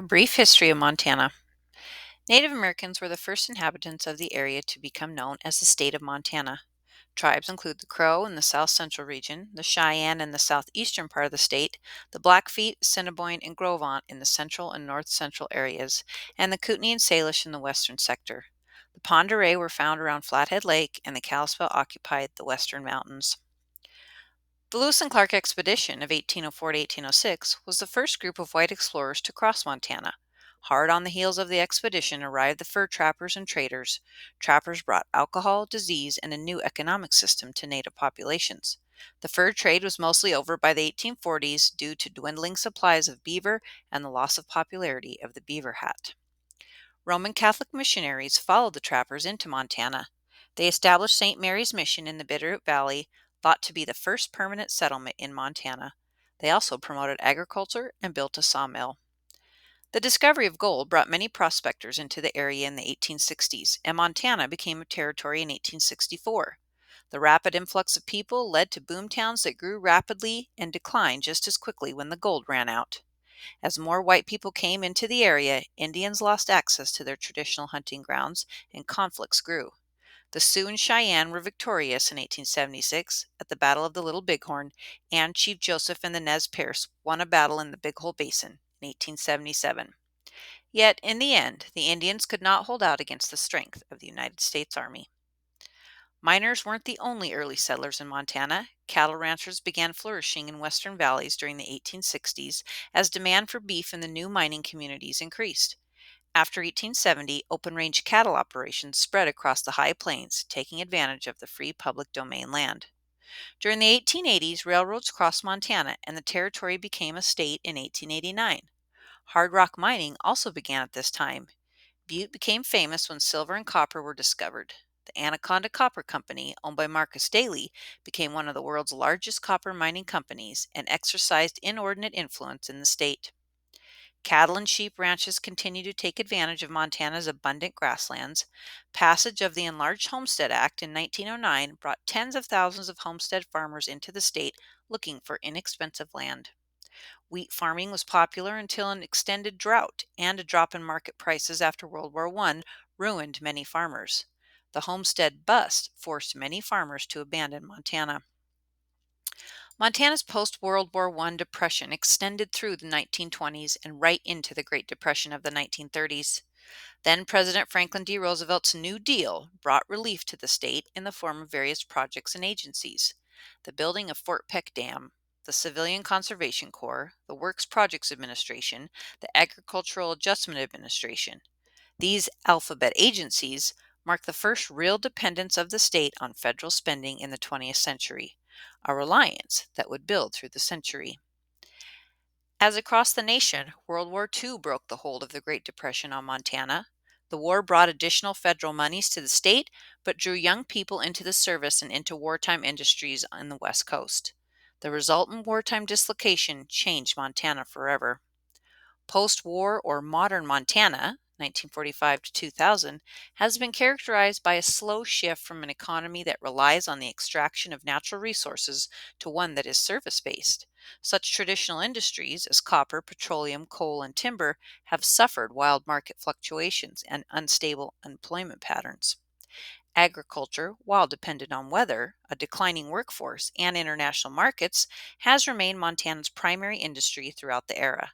A brief history of Montana. Native Americans were the first inhabitants of the area to become known as the state of Montana. Tribes include the Crow in the south central region, the Cheyenne in the southeastern part of the state, the Blackfeet, Assiniboine, and Gros Ventre in the central and north central areas, and the Kootenai and Salish in the western sector. The Pend Oreille were found around Flathead Lake, and the Kalispel occupied the western mountains. The Lewis and Clark expedition of 1804 to 1806 was the first group of white explorers to cross Montana. Hard on the heels of the expedition arrived the fur trappers and traders. Trappers brought alcohol, disease, and a new economic system to native populations. The fur trade was mostly over by the 1840s due to dwindling supplies of beaver and the loss of popularity of the beaver hat. Roman Catholic missionaries followed the trappers into Montana. They established St. Mary's Mission in the Bitterroot Valley, thought to be the first permanent settlement in Montana. They also promoted agriculture and built a sawmill. The discovery of gold brought many prospectors into the area in the 1860s, and Montana became a territory in 1864. The rapid influx of people led to boom towns that grew rapidly and declined just as quickly when the gold ran out. As more white people came into the area, Indians lost access to their traditional hunting grounds, and conflicts grew. The Sioux and Cheyenne were victorious in 1876 at the Battle of the Little Bighorn, and Chief Joseph and the Nez Perce won a battle in the Big Hole Basin in 1877. Yet, in the end, the Indians could not hold out against the strength of the United States Army. Miners weren't the only early settlers in Montana. Cattle ranchers began flourishing in western valleys during the 1860s as demand for beef in the new mining communities increased. After 1870, open-range cattle operations spread across the high plains, taking advantage of the free public domain land. During the 1880s, railroads crossed Montana, and the territory became a state in 1889. Hard rock mining also began at this time. Butte became famous when silver and copper were discovered. The Anaconda Copper Company, owned by Marcus Daly, became one of the world's largest copper mining companies and exercised inordinate influence in the state. Cattle and sheep ranches continued to take advantage of Montana's abundant grasslands. Passage of the Enlarged Homestead Act in 1909 brought tens of thousands of homestead farmers into the state looking for inexpensive land. Wheat farming was popular until an extended drought and a drop in market prices after World War I ruined many farmers. The homestead bust forced many farmers to abandon Montana. Montana's post-World War I depression extended through the 1920s and right into the Great Depression of the 1930s. Then President Franklin D. Roosevelt's New Deal brought relief to the state in the form of various projects and agencies. The building of Fort Peck Dam, the Civilian Conservation Corps, the Works Projects Administration, the Agricultural Adjustment Administration. These alphabet agencies mark the first real dependence of the state on federal spending in the 20th century, a reliance that would build through the century. As across the nation, World War II broke the hold of the Great Depression on Montana. The war brought additional federal monies to the state, but drew young people into the service and into wartime industries on the West Coast. The resultant wartime dislocation changed Montana forever. Post-war or modern Montana, 1945 to 2000, has been characterized by a slow shift from an economy that relies on the extraction of natural resources to one that is service-based. Such traditional industries as copper, petroleum, coal, and timber have suffered wild market fluctuations and unstable employment patterns. Agriculture, while dependent on weather, a declining workforce, and international markets, has remained Montana's primary industry throughout the era.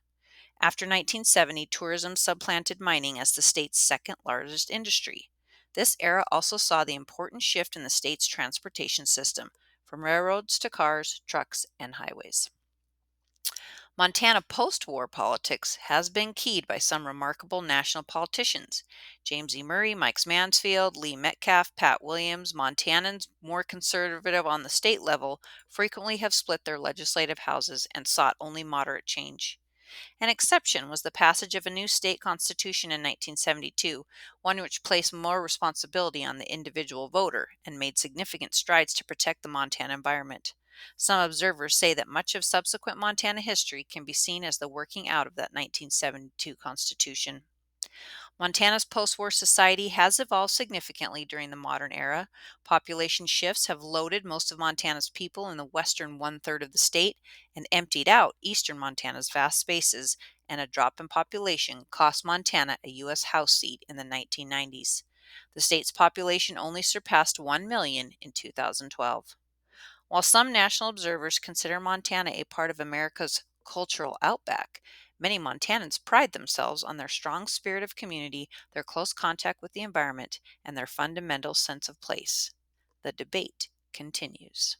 After 1970, tourism supplanted mining as the state's second largest industry. This era also saw the important shift in the state's transportation system, from railroads to cars, trucks, and highways. Montana post-war politics has been keyed by some remarkable national politicians. James E. Murray, Mike Mansfield, Lee Metcalf, Pat Williams. Montanans more conservative on the state level frequently have split their legislative houses and sought only moderate change. An exception was the passage of a new state constitution in 1972, one which placed more responsibility on the individual voter and made significant strides to protect the Montana environment. Some observers say that much of subsequent Montana history can be seen as the working out of that 1972 constitution. Montana's post war society has evolved significantly during the modern era. Population shifts have loaded most of Montana's people in the western one third of the state and emptied out eastern Montana's vast spaces, and a drop in population cost Montana a U.S. House seat in the 1990s. The state's population only surpassed 1 million in 2012. While some national observers consider Montana a part of America's cultural outback, many Montanans pride themselves on their strong spirit of community, their close contact with the environment, and their fundamental sense of place. The debate continues.